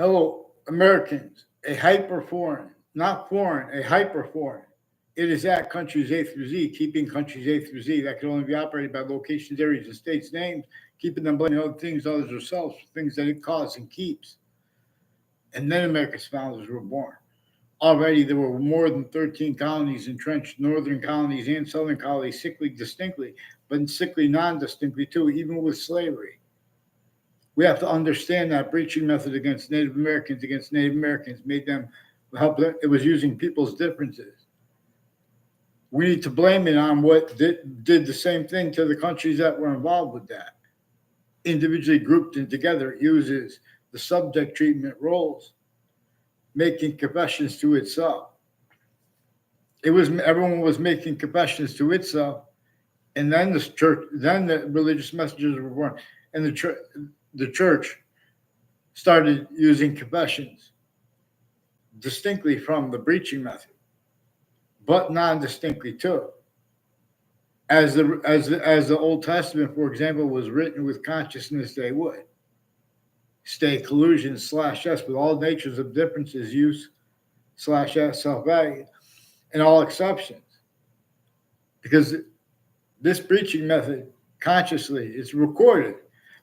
Hello, Americans, a hyper foreign, not foreign, a hyper foreign. It is at countries A through Z, keeping countries A through Z that can only be operated by locations, areas, and states' names, keeping them blaming other things, others, or selves for things that it caused and keeps. And then America's founders were born. Already there were more than 13 colonies entrenched, northern colonies and southern colonies, sickly distinctly, but sickly non distinctly too, even with slavery. We have to understand that breaching method against Native Americans made them help. It was using people's differences. We need to blame it on what did the same thing to the countries that were involved with that. Individually grouped and together, it uses the subject treatment roles, making confessions to itself. It was everyone was making confessions to itself, and then the church, then the religious messengers were born, and the church started using confessions distinctly from the breaching method, but non-distinctly too. As the Old Testament, for example, was written with consciousness, they would stay collusions slash s with all natures of differences, use slash s self value, and all exceptions, because this breaching method consciously is recorded.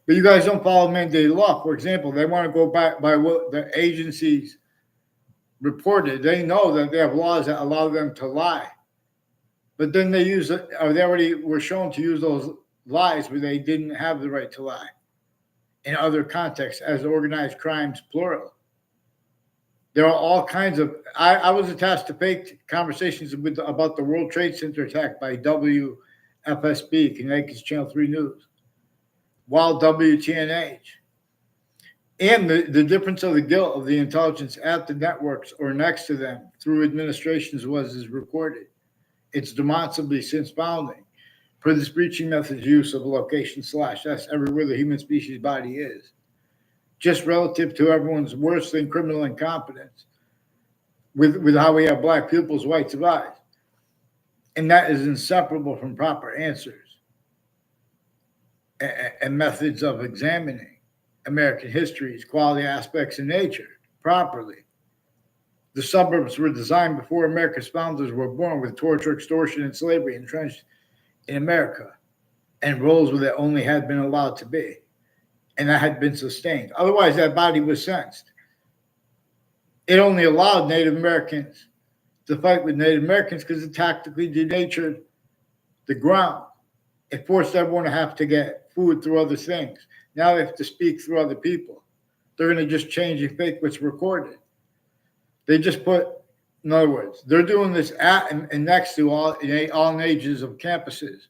But you guys don't follow mandated law. For example, they want to go back by what the agencies reported. They know that they have laws that allow them to lie. But then they use it, or they already were shown to use those lies where they didn't have the right to lie in other contexts as organized crimes, plural. There are all kinds of. I was attached to fake conversations about the World Trade Center attack by WFSB, Connecticut's Channel 3 News, while WTNH. And the difference of the guilt of the intelligence at the networks or next to them through administrations was is recorded. It's demonstrably since founding for this breaching method's use of location slash s everywhere the human species body is, just relative to everyone's worse than criminal incompetence with how we have black pupils, whites of eyes. And that is inseparable from proper answers and methods of examining American history's quality aspects in nature properly. The suburbs were designed before America's founders were born, with torture, extortion, and slavery entrenched in America, and roles where they only had been allowed to be, and that had been sustained. Otherwise, that body was sensed. It only allowed Native Americans to fight with Native Americans because it tactically denatured the ground. It forced everyone to have to get food through other things. Now they have to speak through other people. They're going to just change and fake what's recorded. They just put, in other words, they're doing this at and next to all ages of campuses.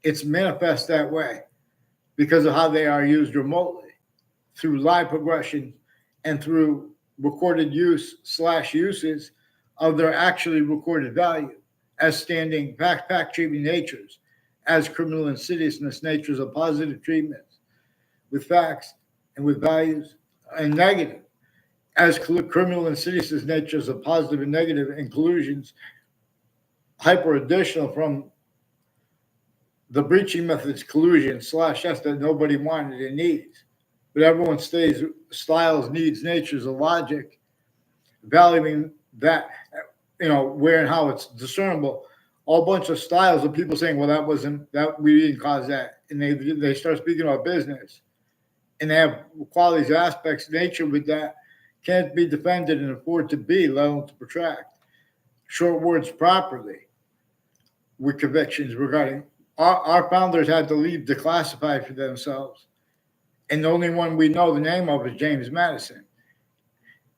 It's manifest that way because of how they are used remotely through live progression and through recorded use slash uses of their actually recorded value as standing fact treatment natures, as criminal insidiousness natures of positive treatments with facts and with values, and negative as criminal insidious natures of positive and negative, and collusions hyper additional from the breaching methods, collusion slash s that nobody wanted and needs. But everyone stays styles, needs, natures of logic, valuing that, where and how it's discernible. All bunch of styles of people saying, well, that wasn't, that we didn't cause that. And they start speaking about business. And they have qualities, aspects, nature with that can't be defended and afford to be, let alone to protract. Short words properly with convictions regarding our founders had to leave declassified for themselves. And the only one we know the name of is James Madison.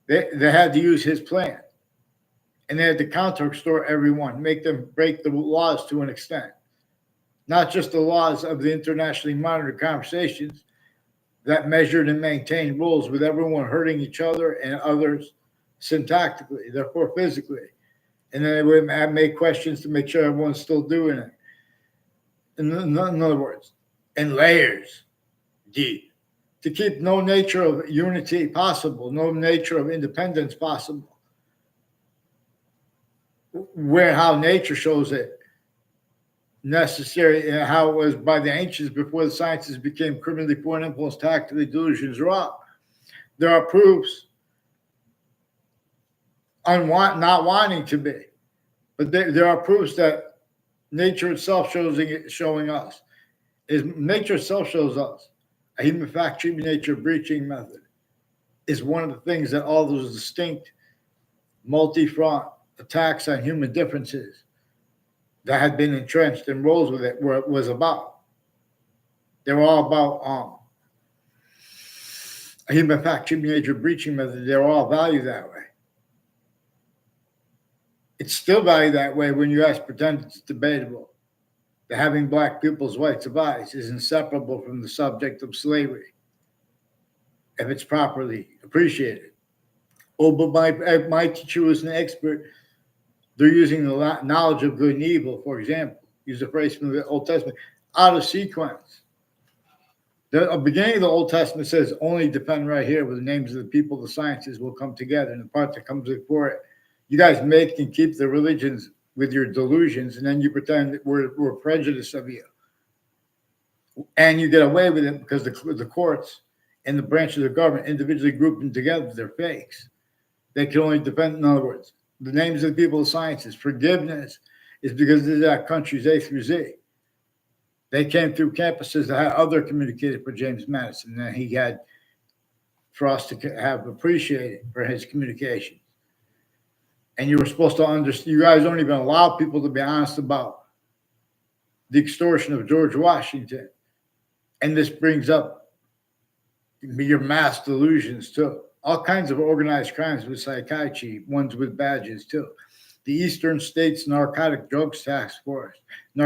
They had to use his plan. And they had to counter-extort everyone, make them break the laws to an extent. Not just the laws of the internationally monitored conversations that measured and maintained rules with everyone hurting each other and others syntactically, therefore physically. And then they would make questions to make sure everyone's still doing it. In other words, in layers, deep, to keep no nature of unity possible, no nature of independence possible. Where how nature shows it necessary, and how it was by the ancients before the sciences became criminally foreign influence, tactically delusions raw. There are proofs not wanting to be. But there are proofs that nature itself showing us. Nature itself shows us a human fact treatment nature breaching method is one of the things that all those distinct multi-front attacks on human differences that had been entrenched in roles with it was about. They were all about a human fact treatment nature breaching method. They're all valued that way. It's still valued that way when you guys pretend it's debatable. That having black people's rights of eyes is inseparable from the subject of slavery if it's properly appreciated. Oh, but my teacher was an expert. They're using the knowledge of good and evil, for example, use a phrase from the Old Testament, out of sequence. The beginning of the Old Testament says, only defend right here where the names of the people, the sciences will come together. And the part that comes before it, you guys make and keep the religions with your delusions, and then you pretend that we're prejudiced of you. And you get away with it because the courts and the branches of government individually group them together. They're fakes. They can only defend, in other words, the names of the people of sciences. Forgiveness is because these are countries A through Z. They came through campuses that had other communicated for James Madison than he had for us to have appreciated for his communication. And you were supposed to understand, you guys don't even allow people to be honest about the extortion of George Washington. And this brings up your mass delusions too. All kinds of organized crimes with psychiatry, ones with badges too. The Eastern States Narcotics Drugs Task Force. They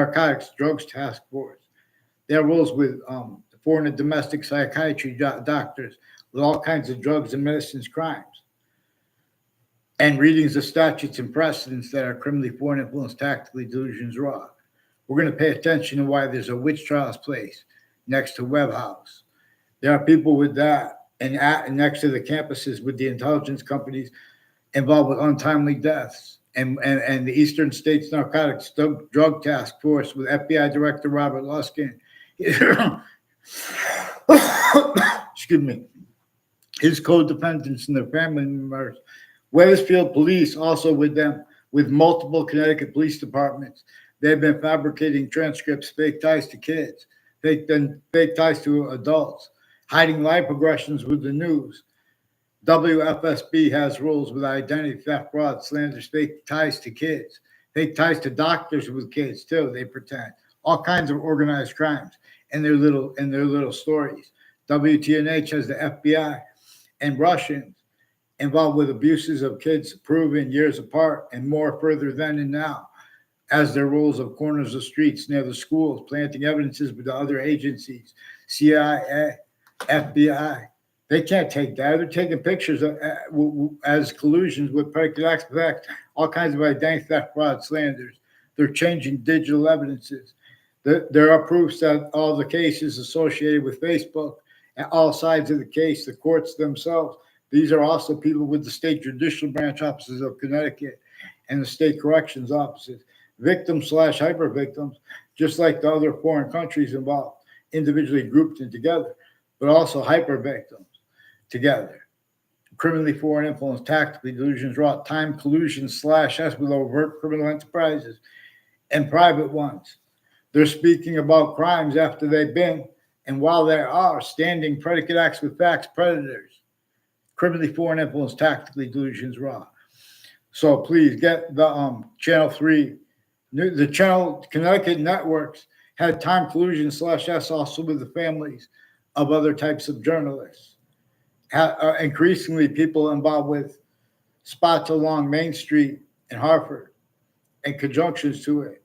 have rules with foreign and domestic psychiatry doctors with all kinds of drugs and medicines crimes. And readings of statutes and precedents that are criminally foreign influence, tactically delusions raw. We're going to pay attention to why there's a witch trials place next to Webb House. There are people with that, and next to the campuses with the intelligence companies involved with untimely deaths, and the Eastern States Narcotics Drug Task Force with F.B.I. Director Robert Luskin. Excuse me. His co-defendants and their family members. Wethersfield Police also with them, with multiple Connecticut police departments. They've been fabricating transcripts, fake ties to kids, fake ties to adults, hiding life progressions with the news. WFSB has rules with identity theft, fraud, slanders, fake ties to kids, fake ties to doctors with kids too. They pretend all kinds of organized crimes in their little stories. WTNH has the FBI and Russians involved with abuses of kids proven years apart and more further then and now, as their rules of corners of streets near the schools, planting evidences with the other agencies, CIA, FBI. They can't take that. They're taking pictures as collusions with predicate acts, all kinds of identity theft, fraud, slanders. They're changing digital evidences. There are proofs that all the cases associated with Facebook and all sides of the case, the courts themselves, these are also people with the state judicial branch offices of Connecticut and the state corrections offices, victims / hyper victims, just like the other foreign countries involved, individually grouped and together, but also hyper victims together. Criminally foreign influence, tactically delusions, wrought time collusions / S with overt criminal enterprises and private ones. They're speaking about crimes after they've been, and while they are standing predicate acts with facts, predators. Criminally foreign influence, tactically delusions raw. So please get the Channel 3, the channel Connecticut networks had time collusion / S also with the families of other types of journalists. Increasingly, people involved with spots along Main Street in Hartford and conjunctions to it,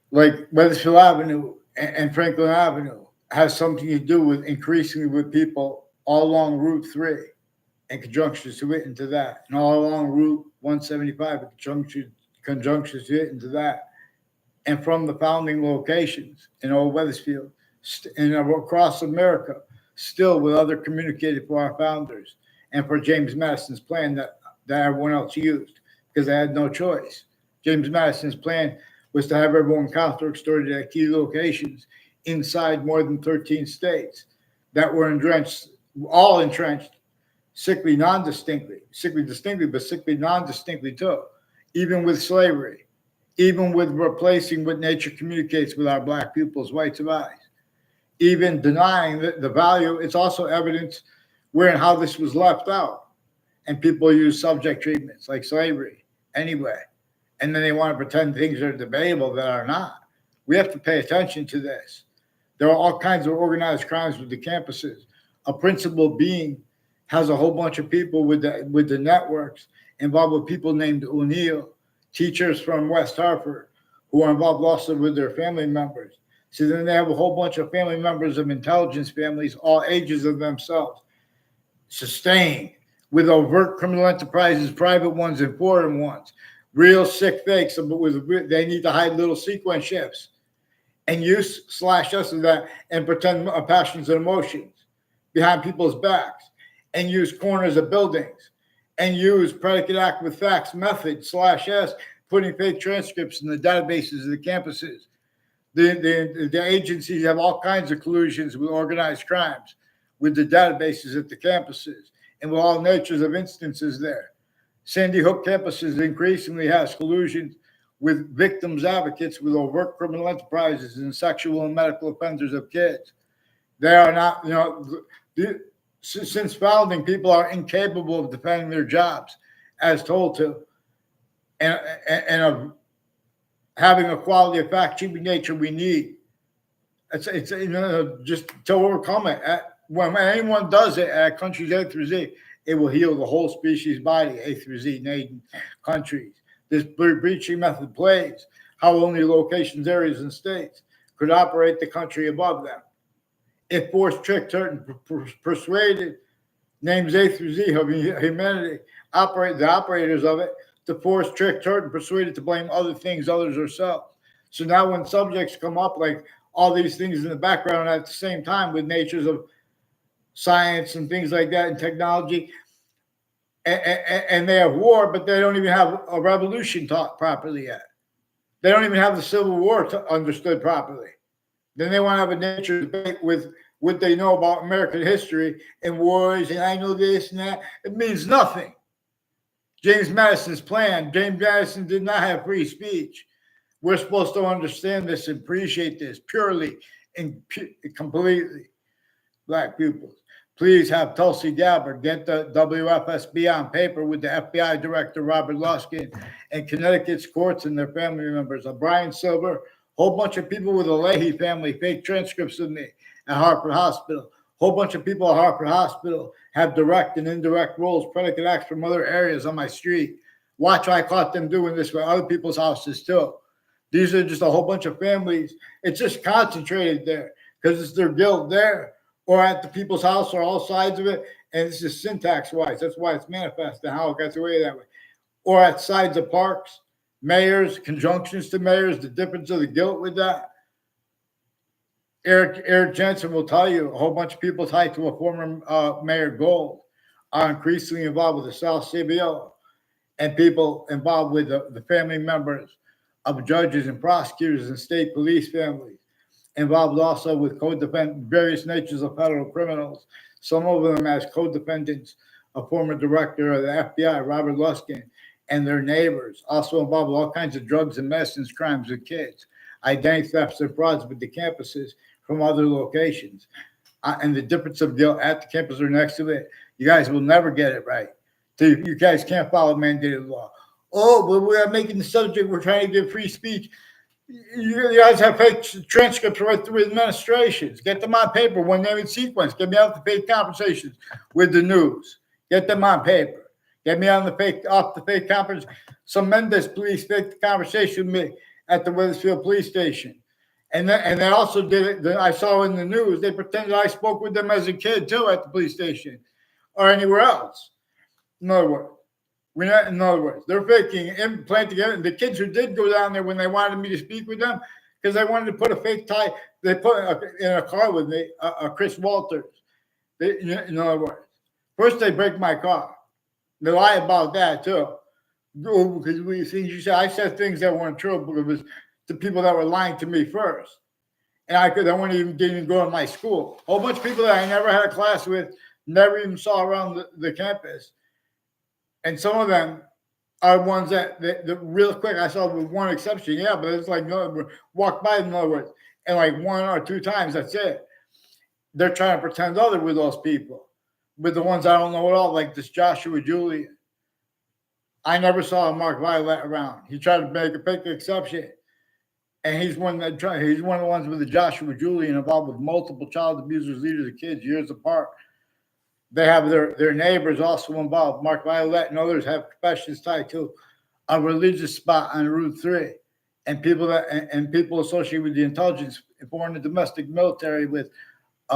like Wethersfield Avenue and Franklin Avenue, has something to do with increasingly with people all along Route 3 and conjunctions to it into that, and all along Route 175 and conjunctions to it into that, and from the founding locations in Old Wethersfield and across America, still with other communicated for our founders and for James Madison's plan that everyone else used because they had no choice. James Madison's plan was to have everyone counter-extorted at key locations inside more than 13 states that were all entrenched sickly non-distinctly, sickly distinctly, but sickly non-distinctly too, even with slavery, even with replacing what nature communicates with our black pupils' whites of eyes, even denying the value. It's also evidence where and how this was left out. And people use subject treatments like slavery anyway. And then they want to pretend things are debatable that are not. We have to pay attention to this. There are all kinds of organized crimes with the campuses. A principal being has a whole bunch of people with the networks involved with people named O'Neill, teachers from West Hartford, who are involved also with their family members. So then they have a whole bunch of family members of intelligence families, all ages of themselves, sustained with overt criminal enterprises, private ones and foreign ones, real sick fakes, but with they need to hide little sequence shifts and use slash us of that and pretend passions and emotions behind people's backs and use corners of buildings and use predicate act with facts method slash s, putting fake transcripts in the databases of the campuses. The agencies have all kinds of collusions with organized crimes, with the databases at the campuses, and with all natures of instances there. Sandy Hook campuses increasingly has collusions with victims advocates with overt criminal enterprises and sexual and medical offenders of kids. They are not, since founding, people are incapable of defending their jobs as told to, and of having a quality of fact-keeping nature we need. It's just to overcome it. When anyone does it at countries A through Z, it will heal the whole species body, A through Z, nation, countries. This breaching method plays how only locations, areas, and states could operate the country above them. If forced, tricked, hurt, and persuaded, names A through Z of humanity, operate the operators of it, to force, trick, hurt, and persuaded to blame other things, others, or self. So now when subjects come up like all these things in the background at the same time with natures of science and things like that and technology, and they have war, but they don't even have a revolution taught properly yet. They don't even have the Civil War understood properly. Then they want to have a nature debate with what they know about American history and wars, and I know this and that. It means nothing. James Madison's plan. James Madison did not have free speech. We're supposed to understand this and appreciate this purely and completely. Black pupils. Please have Tulsi Gabbard get the WFSB on paper with the FBI Director Robert Luskin and Connecticut's courts and their family members. Brian Silver, whole bunch of people with the Leahy family, fake transcripts of me at Hartford Hospital. Whole bunch of people at Hartford Hospital have direct and indirect roles, predicate acts from other areas on my street. Watch, I caught them doing this with other people's houses too. These are just a whole bunch of families. It's just concentrated there because it's their guilt there or at the people's house or all sides of it. And this is syntax wise. That's why it's manifest and how it gets away that way. Or at sides of parks, mayors, conjunctions to mayors, the difference of the guilt with that. Eric Jensen will tell you a whole bunch of people tied to a former Mayor Gold are increasingly involved with the South CBO and people involved with the family members of judges and prosecutors and state police families, involved also with various natures of federal criminals, some of them as co-defendants, a former director of the FBI, Robert Luskin, and their neighbors, also involved with all kinds of drugs and medicines crimes with kids, identity thefts and frauds with the campuses from other locations. And the difference of guilt at the campus or next to it, you guys will never get it right. So you guys can't follow mandated law. Oh, but we are making the subject, we're trying to give free speech. You guys have fake transcripts right through administrations. Get them on paper, one name and sequence. Get me out the fake conversations with the news. Get them on paper. Get me on off the fake conference. Some Mendes police faked the conversation with me at the Wethersfield police station. And they also did it. I saw in the news, they pretended I spoke with them as a kid too at the police station or anywhere else. In other words, they're faking implanting it. The kids who did go down there when they wanted me to speak with them, because they wanted to put a fake tie, they put in a car with me, Chris Walters. In other words, first they break my car. They lie about that too. Because I said things that weren't true, because it was the people that were lying to me first. And I didn't even go to my school. A whole bunch of people that I never had a class with never even saw around the campus. And some of them are ones that real quick, I saw with one exception, yeah, but it's like, no, walk by, in other words, and like one or two times, that's it. They're trying to pretend other with those people, with the ones I don't know at all, like this Joshua Julian. I never saw Mark Violet around. He tried to make a big exception, and he's one of the ones with the Joshua Julian involved with multiple child abusers, leaders of kids years apart. They have their neighbors also involved. Mark Violet and others have confessions tied to a religious spot on Route 3, and people associated with the intelligence, foreign and domestic military, with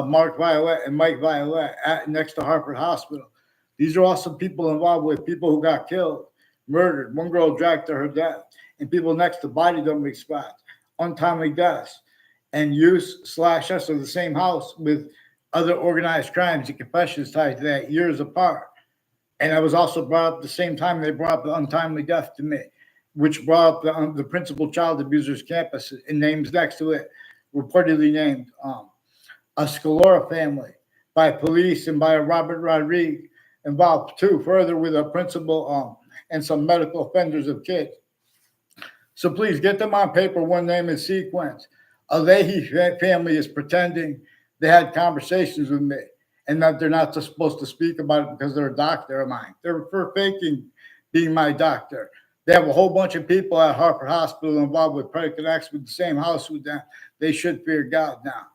Mark Violet and Mike Violet next to Harvard Hospital. These are also people involved with people who got killed, murdered. One girl dragged to her death, and people next to body dumping spots, untimely deaths, and use/us of the same house with other organized crimes and confessions tied to that years apart. And that was also brought up at the same time they brought up the untimely death to me, which brought up the principal child abusers campus and names next to it, reportedly named a Scalora family by police and by Robert Rodriguez, involved too, further with a principal and some medical offenders of kids. So please get them on paper, one name in sequence. A Leahy family is pretending they had conversations with me and that they're not supposed to speak about it because they're a doctor of mine. They're for faking being my doctor. They have a whole bunch of people at Harvard Hospital involved with predicate acts with the same house with them. They should fear God now,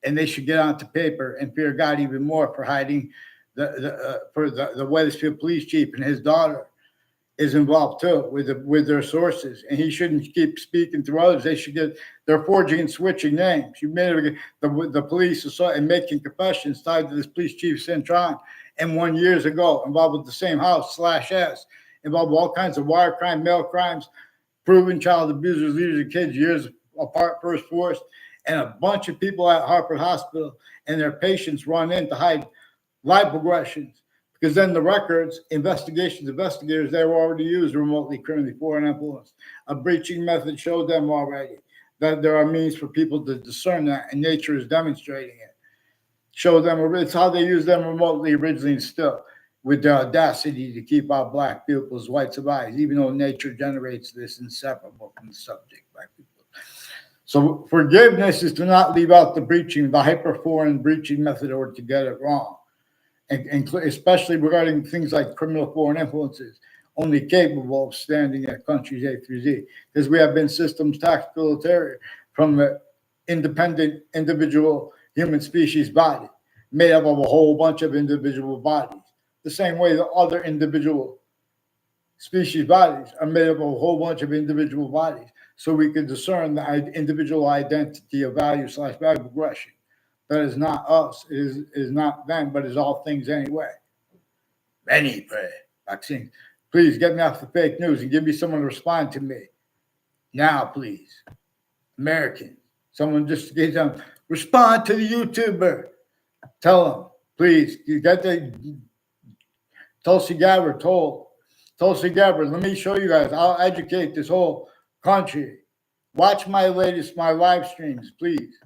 and they should get onto paper and fear God even more for hiding the Wethersfield police chief and his daughter is involved too with their sources, and he shouldn't keep speaking through others. They should get they're forging and switching names. You made the police and making confessions tied to this police chief Centron, and 1 years ago involved with the same house/s, involved with all kinds of wire crime, mail crimes, proven child abusers, leaders of kids years apart, first forced, and a bunch of people at Harvard Hospital and their patients run in to hide live progressions. Because then the records, investigators, they were already used remotely, criminally foreign influence. A breaching method showed them already that there are means for people to discern that, and nature is demonstrating it. Show them, it's how they use them remotely originally and still, with the audacity to keep out black people's whites of eyes, even though nature generates this inseparable from the subject, black people. So forgiveness is to not leave out the breaching, the hyper-foreign breaching method, or to get it wrong. And especially regarding things like criminal foreign influences, only capable of standing at countries A through Z, because we have been systems tactical from the independent individual human species body, made up of a whole bunch of individual bodies. The same way the other individual species bodies are made up of a whole bunch of individual bodies, so we can discern the individual identity of value/value progression. That is not us, is not them, but is all things anyway. Many vaccines. Please get me off the fake news and give me someone to respond to me. Now, please. Americans. Someone just get them. Respond to the YouTuber. Tell them, please. You got the Tulsi Gabbard Tulsi Gabbard, let me show you guys. I'll educate this whole country. Watch my live streams, please.